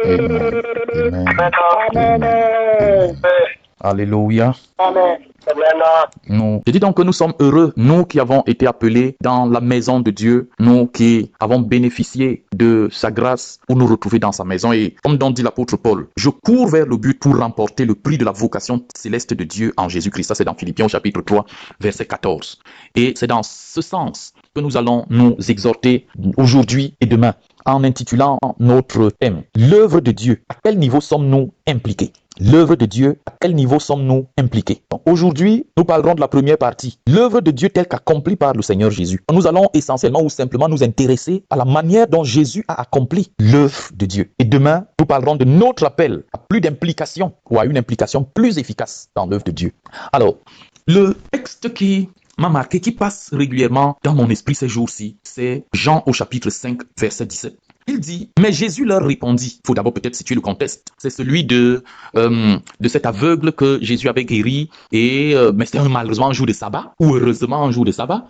Amen. Amen. Amen. Alléluia. Je dis donc que nous sommes heureux, nous qui avons été appelés dans la maison de Dieu, nous qui avons bénéficié de sa grâce pour nous retrouver dans sa maison. Et comme dit l'apôtre Paul, je cours vers le but pour remporter le prix de la vocation céleste de Dieu en Jésus-Christ. Ça, c'est dans Philippiens au chapitre 3, verset 14. Et c'est dans ce sens que nous allons nous exhorter aujourd'hui et demain en intitulant notre thème « L'œuvre de Dieu, à quel niveau sommes-nous impliqués ?» L'œuvre de Dieu, à quel niveau sommes-nous impliqués? Aujourd'hui, nous parlerons de la première partie. L'œuvre de Dieu telle qu'accomplie par le Seigneur Jésus. Nous allons essentiellement ou simplement nous intéresser à la manière dont Jésus a accompli l'œuvre de Dieu. Et demain, nous parlerons de notre appel à plus d'implication ou à une implication plus efficace dans l'œuvre de Dieu. Alors, le texte qui m'a marqué, qui passe régulièrement dans mon esprit ces jours-ci, c'est Jean au chapitre 5, verset 17. Il dit, mais Jésus leur répondit. Il faut d'abord peut-être situer le contexte. C'est celui de cet aveugle que Jésus avait guéri. Mais c'était malheureusement un jour de sabbat, ou heureusement un jour de sabbat.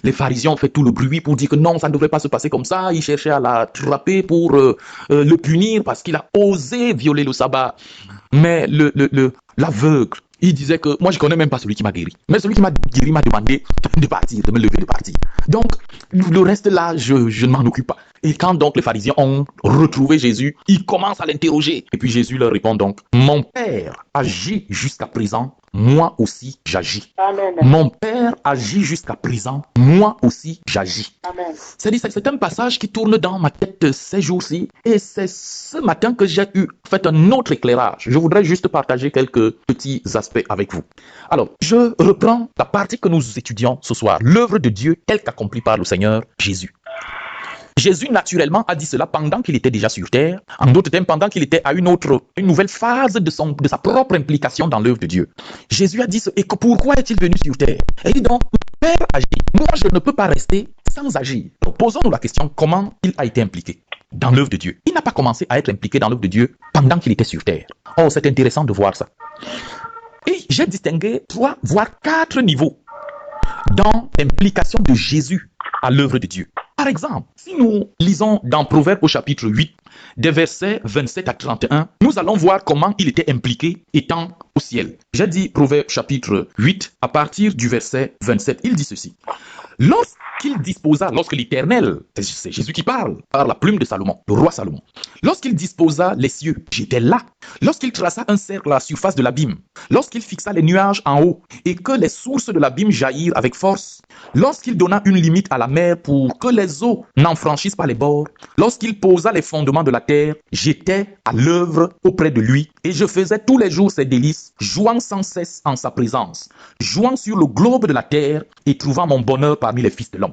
Les pharisiens ont fait tout le bruit pour dire que non, ça ne devrait pas se passer comme ça. Ils cherchaient à l'attraper pour le punir parce qu'il a osé violer le sabbat. Mais l'aveugle, il disait que moi je connais même pas celui qui m'a guéri. Mais celui qui m'a guéri m'a demandé de partir, de me lever, de partir. Donc le reste là, je ne m'en occupe pas. Et quand donc les pharisiens ont retrouvé Jésus, ils commencent à l'interroger. Et puis Jésus leur répond donc, mon Père agit jusqu'à présent, moi aussi j'agis. Amen. Mon Père agit jusqu'à présent, moi aussi j'agis. C'est un passage qui tourne dans ma tête ces jours-ci. Et c'est ce matin que j'ai fait un autre éclairage. Je voudrais juste partager quelques petits aspects avec vous. Alors, je reprends la partie que nous étudions ce soir. L'œuvre de Dieu telle qu'accomplie par le Seigneur Jésus. Jésus, naturellement, a dit cela pendant qu'il était déjà sur terre. En d'autres termes, pendant qu'il était à une nouvelle phase de sa propre implication dans l'œuvre de Dieu. Jésus a dit et que pourquoi est-il venu sur terre? Et il dit donc, Père agit. Moi, je ne peux pas rester sans agir. Donc, posons-nous la question, comment il a été impliqué dans l'œuvre de Dieu? Il n'a pas commencé à être impliqué dans l'œuvre de Dieu pendant qu'il était sur terre. Oh, c'est intéressant de voir ça. Et j'ai distingué 3, voire 4 niveaux dans l'implication de Jésus à l'œuvre de Dieu. Par exemple, si nous lisons dans Proverbes au chapitre 8, des versets 27 à 31, nous allons voir comment il était impliqué étant au ciel. J'ai dit Proverbes chapitre 8, à partir du verset 27, il dit ceci. Lorsque l'Éternel, c'est Jésus qui parle, par la plume de Salomon, le roi Salomon, lorsqu'il disposa les cieux, j'étais là. Lorsqu'il traça un cercle à la surface de l'abîme, lorsqu'il fixa les nuages en haut et que les sources de l'abîme jaillirent avec force, lorsqu'il donna une limite à la mer pour que les eaux n'en franchissent pas les bords, lorsqu'il posa les fondements de la terre, j'étais à l'œuvre auprès de lui et je faisais tous les jours ses délices, jouant sans cesse en sa présence, jouant sur le globe de la terre et trouvant mon bonheur parmi les fils de l'homme.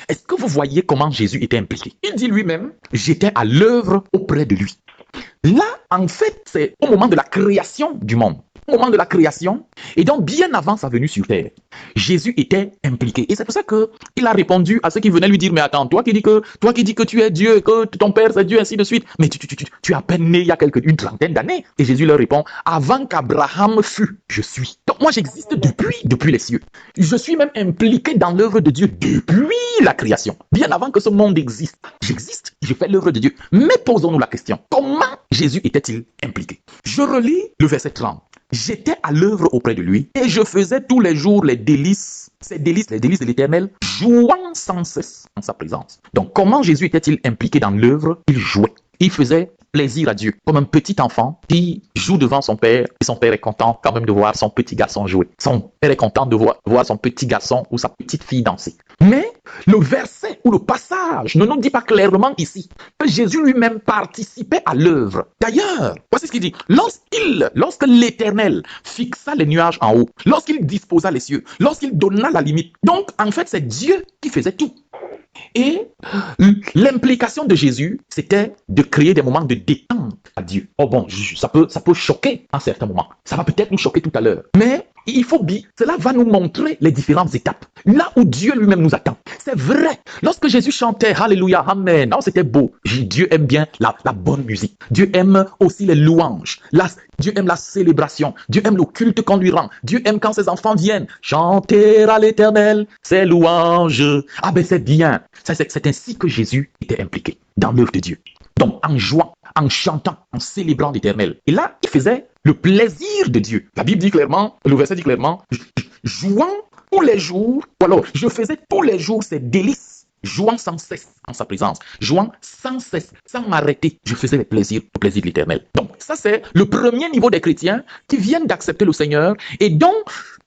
Est-ce que vous voyez comment Jésus était impliqué? Il dit lui-même, j'étais à l'œuvre auprès de lui. Là, en fait, c'est au moment de la création du monde. Au moment de la création, et donc bien avant sa venue sur terre, Jésus était impliqué. Et c'est pour ça qu'il a répondu à ceux qui venaient lui dire, mais attends, toi qui dis que tu es Dieu, que ton Père c'est Dieu, ainsi de suite, mais tu es à peine né il y a une trentaine d'années. Et Jésus leur répond, avant qu'Abraham fût, je suis. Donc moi j'existe depuis les cieux. Je suis même impliqué dans l'œuvre de Dieu depuis la création. Bien avant que ce monde existe. J'existe, je fais l'œuvre de Dieu. Mais posons-nous la question, comment Jésus était-il impliqué? Je relis le verset 30. J'étais à l'œuvre auprès de lui et je faisais tous les jours les délices de l'Éternel, jouant sans cesse en sa présence. Donc, comment Jésus était-il impliqué dans l'œuvre? Il jouait. Il faisait plaisir à Dieu, comme un petit enfant qui joue devant son père, et son père est content quand même de voir son petit garçon jouer. Son père est content de voir son petit garçon ou sa petite fille danser. Mais le verset ou le passage ne nous dit pas clairement ici que Jésus lui-même participait à l'œuvre. D'ailleurs, voici ce qu'il dit. Lorsque l'Éternel fixa les nuages en haut, lorsqu'il disposa les cieux, lorsqu'il donna la limite, donc en fait c'est Dieu qui faisait tout. Et l'implication de Jésus, c'était de créer des moments de détente à Dieu. Oh bon, ça peut choquer à certains moments. Ça va peut-être nous choquer tout à l'heure. Mais cela va nous montrer les différentes étapes. Là où Dieu lui-même nous attend. C'est vrai. Lorsque Jésus chantait Alléluia, Amen, oh, c'était beau. Dieu aime bien la bonne musique. Dieu aime aussi les louanges. Dieu aime la célébration. Dieu aime le culte qu'on lui rend. Dieu aime quand ses enfants viennent chanter à l'Éternel ses louanges. Ah ben c'est bien. C'est ainsi que Jésus était impliqué dans l'œuvre de Dieu. Donc en jouant, en chantant, en célébrant l'Éternel. Et là, il faisait le plaisir de Dieu. La Bible dit clairement, le verset dit clairement, jouant tous les jours, ou alors je faisais tous les jours ses délices, jouant sans cesse en sa présence, jouant sans cesse, sans m'arrêter. Je faisais le plaisir de l'Éternel. Donc ça c'est le premier niveau des chrétiens qui viennent d'accepter le Seigneur et dont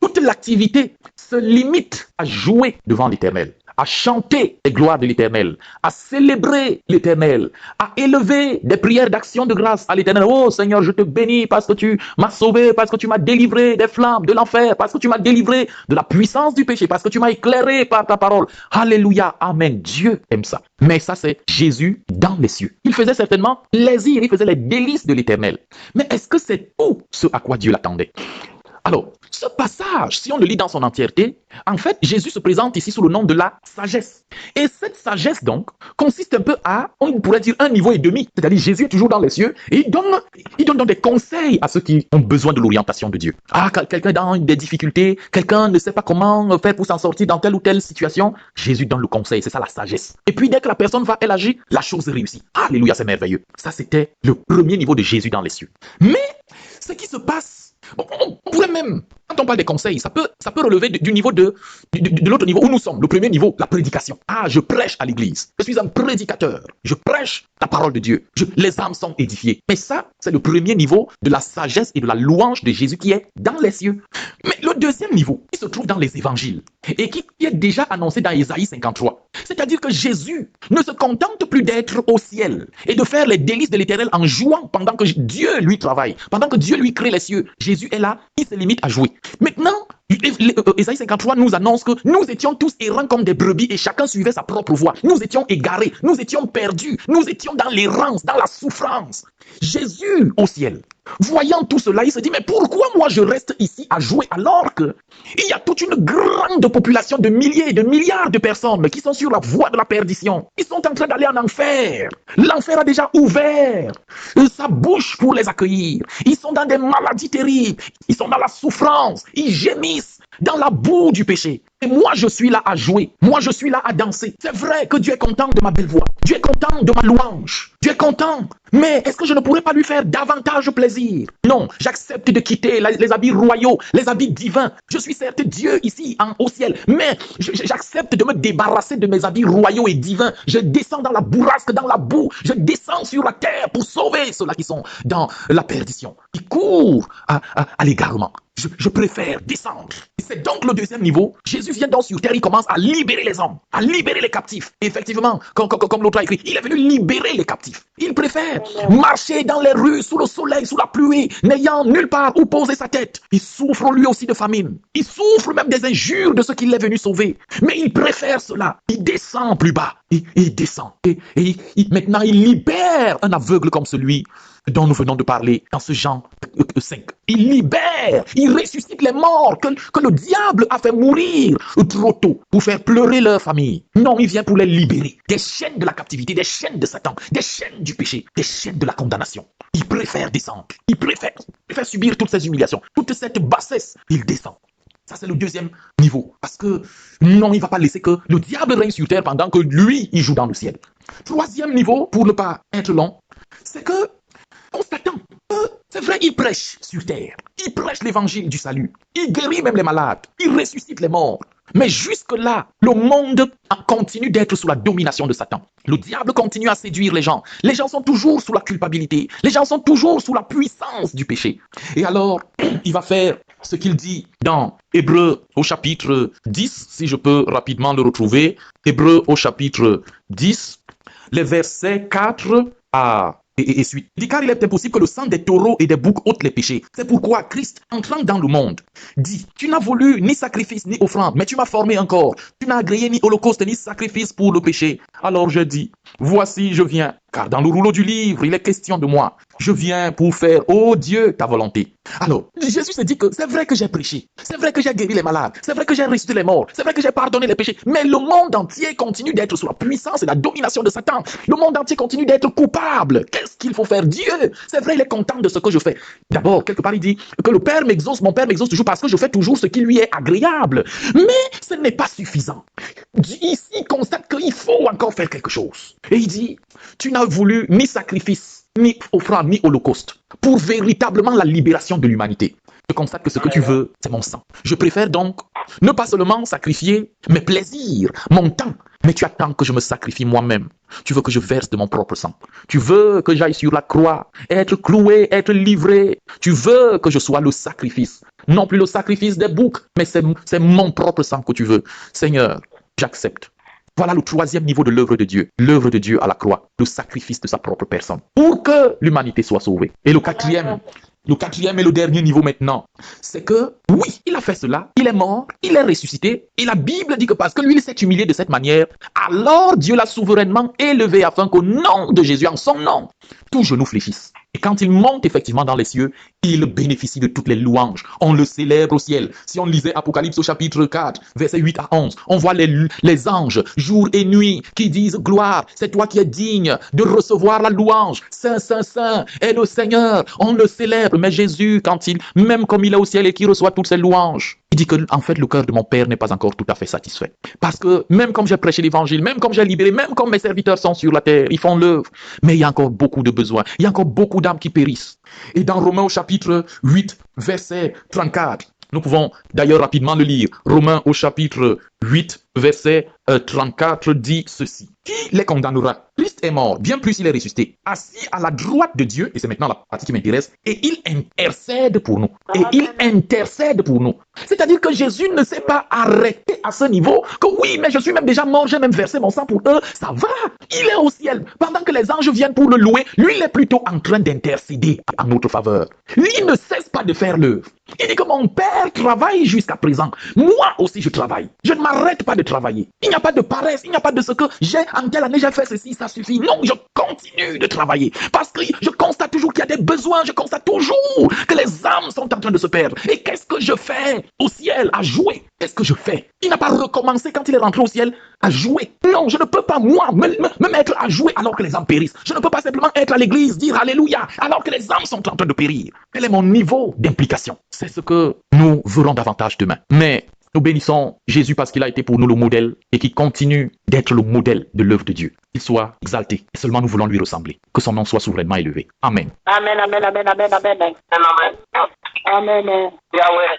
toute l'activité se limite à jouer devant l'Éternel, à chanter les gloires de l'Éternel, à célébrer l'Éternel, à élever des prières d'action de grâce à l'Éternel. Oh Seigneur, je te bénis parce que tu m'as sauvé, parce que tu m'as délivré des flammes de l'enfer, parce que tu m'as délivré de la puissance du péché, parce que tu m'as éclairé par ta parole. Alléluia, amen. Dieu aime ça. Mais ça, c'est Jésus dans les cieux. Il faisait certainement plaisir, il faisait les délices de l'Éternel. Mais est-ce que c'est tout ce à quoi Dieu l'attendait? Alors, ce passage, si on le lit dans son entièreté, en fait, Jésus se présente ici sous le nom de la sagesse. Et cette sagesse, donc, consiste un peu à, on pourrait dire, un niveau et demi. C'est-à-dire, Jésus est toujours dans les cieux et il donne donc des conseils à ceux qui ont besoin de l'orientation de Dieu. Ah, quelqu'un est dans des difficultés, quelqu'un ne sait pas comment faire pour s'en sortir dans telle ou telle situation, Jésus donne le conseil, c'est ça la sagesse. Et puis, dès que la personne va, elle agit, la chose réussit. Alléluia, c'est merveilleux. Ça, c'était le premier niveau de Jésus dans les cieux. Mais, ce qui se passe, on pourrait même, quand on parle des conseils, ça peut relever du niveau de l'autre niveau où nous sommes. Le premier niveau, la prédication. Ah, je prêche à l'église. Je suis un prédicateur. Je prêche la parole de Dieu. Les âmes sont édifiées. Mais ça, c'est le premier niveau de la sagesse et de la louange de Jésus qui est dans les cieux. Mais le deuxième niveau, il se trouve dans les évangiles et qui est déjà annoncé dans Ésaïe 53. C'est-à-dire que Jésus ne se contente plus d'être au ciel et de faire les délices de l'Éternel en jouant pendant que Dieu lui travaille, pendant que Dieu lui crée les cieux. Jésus est là, il se limite à jouer. Maintenant, Ésaïe 53 nous annonce que nous étions tous errants comme des brebis et chacun suivait sa propre voie. Nous étions égarés, nous étions perdus, nous étions dans l'errance, dans la souffrance. Jésus au ciel, voyant tout cela, il se dit, mais pourquoi moi je reste ici à jouer alors que il y a toute une grande population de milliers et de milliards de personnes qui sont sur la voie de la perdition. Ils sont en train d'aller en enfer. L'enfer a déjà ouvert sa bouche pour les accueillir. Ils sont dans des maladies terribles. Ils sont dans la souffrance. Ils gémissent dans la boue du péché. Et moi, je suis là à jouer. Moi, je suis là à danser. C'est vrai que Dieu est content de ma belle voix. Dieu est content de ma louange. Dieu est content. Mais est-ce que je ne pourrais pas lui faire davantage plaisir? Non, j'accepte de quitter les habits royaux, les habits divins. Je suis certes Dieu ici au ciel, mais j'accepte de me débarrasser de mes habits royaux et divins. Je descends dans la bourrasque, dans la boue. Je descends sur la terre pour sauver ceux-là qui sont dans la perdition, qui courent à l'égarement. Je préfère descendre. Et c'est donc le deuxième niveau. Jésus vient donc sur terre, il commence à libérer les hommes, à libérer les captifs. Et effectivement, comme l'autre a écrit, il est venu libérer les captifs. Il préfère marcher dans les rues, sous le soleil, sous la pluie, n'ayant nulle part où poser sa tête. Il souffre lui aussi de famine. Il souffre même des injures de ceux qu'il est venu sauver. Mais il préfère cela. Il descend plus bas. Il descend. Et maintenant, il libère un aveugle comme celui dont nous venons de parler dans ce Jean 5. Il libère, il ressuscite les morts que le diable a fait mourir trop tôt pour faire pleurer leur famille. Non, il vient pour les libérer des chaînes de la captivité, des chaînes de Satan, des chaînes du péché, des chaînes de la condamnation. Il préfère descendre, il préfère subir toutes ces humiliations, toute cette bassesse. Il descend. Ça, c'est le deuxième niveau. Parce que non, il ne va pas laisser que le diable règne sur terre pendant que lui, il joue dans le ciel. Troisième niveau, pour ne pas être long, c'est que on s'attend. C'est vrai, il prêche sur terre. Il prêche l'évangile du salut. Il guérit même les malades. Il ressuscite les morts. Mais jusque-là, le monde continue d'être sous la domination de Satan. Le diable continue à séduire les gens. Les gens sont toujours sous la culpabilité. Les gens sont toujours sous la puissance du péché. Et alors, il va faire ce qu'il dit dans Hébreux au chapitre 10, si je peux rapidement le retrouver. Hébreux au chapitre 10, les versets 4 à et suite. Il dit, car il est impossible que le sang des taureaux et des boucs ôte les péchés. C'est pourquoi Christ, entrant dans le monde, dit, tu n'as voulu ni sacrifice ni offrande, mais tu m'as formé encore. Tu n'as agréé ni holocauste ni sacrifice pour le péché. Alors je dis, voici je viens. Car dans le rouleau du livre, il est question de moi. Je viens pour faire, ô Dieu, ta volonté. Alors, Jésus se dit que c'est vrai que j'ai prêché. C'est vrai que j'ai guéri les malades. C'est vrai que j'ai ressuscité les morts. C'est vrai que j'ai pardonné les péchés. Mais le monde entier continue d'être sous la puissance et la domination de Satan. Le monde entier continue d'être coupable. Qu'est-ce qu'il faut faire? Dieu, c'est vrai, il est content de ce que je fais. D'abord, quelque part, il dit que le Père m'exauce, mon Père m'exauce toujours parce que je fais toujours ce qui lui est agréable. Mais ce n'est pas suffisant. Ici, il constate qu'il faut encore faire quelque chose. Et il dit, tu n'as voulu ni sacrifice ni offrande, ni holocauste, pour véritablement la libération de l'humanité. Je constate que ce que tu veux, c'est mon sang. Je préfère donc ne pas seulement sacrifier mes plaisirs, mon temps, mais tu attends que je me sacrifie moi-même. Tu veux que je verse de mon propre sang. Tu veux que j'aille sur la croix, être cloué, être livré. Tu veux que je sois le sacrifice. Non plus le sacrifice des boucs, mais c'est mon propre sang que tu veux. Seigneur, j'accepte. Voilà le troisième niveau de l'œuvre de Dieu. L'œuvre de Dieu à la croix, le sacrifice de sa propre personne, pour que l'humanité soit sauvée. Et le quatrième et le dernier niveau maintenant, c'est que, oui, il a fait cela, il est mort, il est ressuscité, et la Bible dit que parce que lui, il s'est humilié de cette manière, alors Dieu l'a souverainement élevé afin qu'au nom de Jésus, en son nom, tout genou fléchisse. Et quand il monte effectivement dans les cieux, il bénéficie de toutes les louanges. On le célèbre au ciel. Si on lisait Apocalypse au chapitre 4, versets 8 à 11, on voit les anges, jour et nuit, qui disent « Gloire, c'est toi qui es digne de recevoir la louange. Saint, Saint, Saint est le Seigneur. » On le célèbre. Mais Jésus, même comme il est au ciel et qui reçoit toutes ces louanges, il dit que, en fait, le cœur de mon Père n'est pas encore tout à fait satisfait. Parce que même comme j'ai prêché l'évangile, même comme j'ai libéré, même comme mes serviteurs sont sur la terre, ils font l'œuvre, mais il y a encore beaucoup de besoins. Il y a encore beaucoup d'âmes qui périssent. Et dans Romains au chapitre 8, verset 34, nous pouvons d'ailleurs rapidement le lire. Romains au chapitre 8, verset 34 dit ceci. Qui les condamnera? Christ est mort, bien plus il est ressuscité, assis à la droite de Dieu, et c'est maintenant la partie qui m'intéresse, et il intercède pour nous. Et il intercède pour nous. C'est-à-dire que Jésus ne s'est pas arrêté à ce niveau, que oui, mais je suis même déjà mort, j'ai même versé mon sang pour eux, ça va, il est au ciel. Pendant que les anges viennent pour le louer, lui, il est plutôt en train d'intercéder en notre faveur. Lui, il ne cesse pas de faire l'œuvre. Il dit que mon Père travaille jusqu'à présent. Moi aussi, je travaille. Je ne m'arrête pas de travailler. Il n'y a pas de paresse, il n'y a pas de ce que j'ai, en telle année, j'ai fait ceci, ça suffit. Non, je continue de travailler. Parce que je constate toujours qu'il y a des besoins, je constate toujours que les âmes sont en train de se perdre. Et qu'est-ce que je fais au ciel à jouer? Qu'est-ce que je fais? Il n'a pas recommencé quand il est rentré au ciel à jouer. Non, je ne peux pas, moi, me mettre à jouer alors que les âmes périssent. Je ne peux pas simplement être à l'église, dire Alléluia, alors que les âmes sont en train de périr. Quel est mon niveau d'implication? C'est ce que nous verrons davantage demain. Mais nous bénissons Jésus parce qu'il a été pour nous le modèle et qu'il continue d'être le modèle de l'œuvre de Dieu. Qu'il soit exalté et seulement nous voulons lui ressembler. Que son nom soit souverainement élevé. Amen. Amen, amen, amen, amen, amen. Amen. Amen. Yahweh.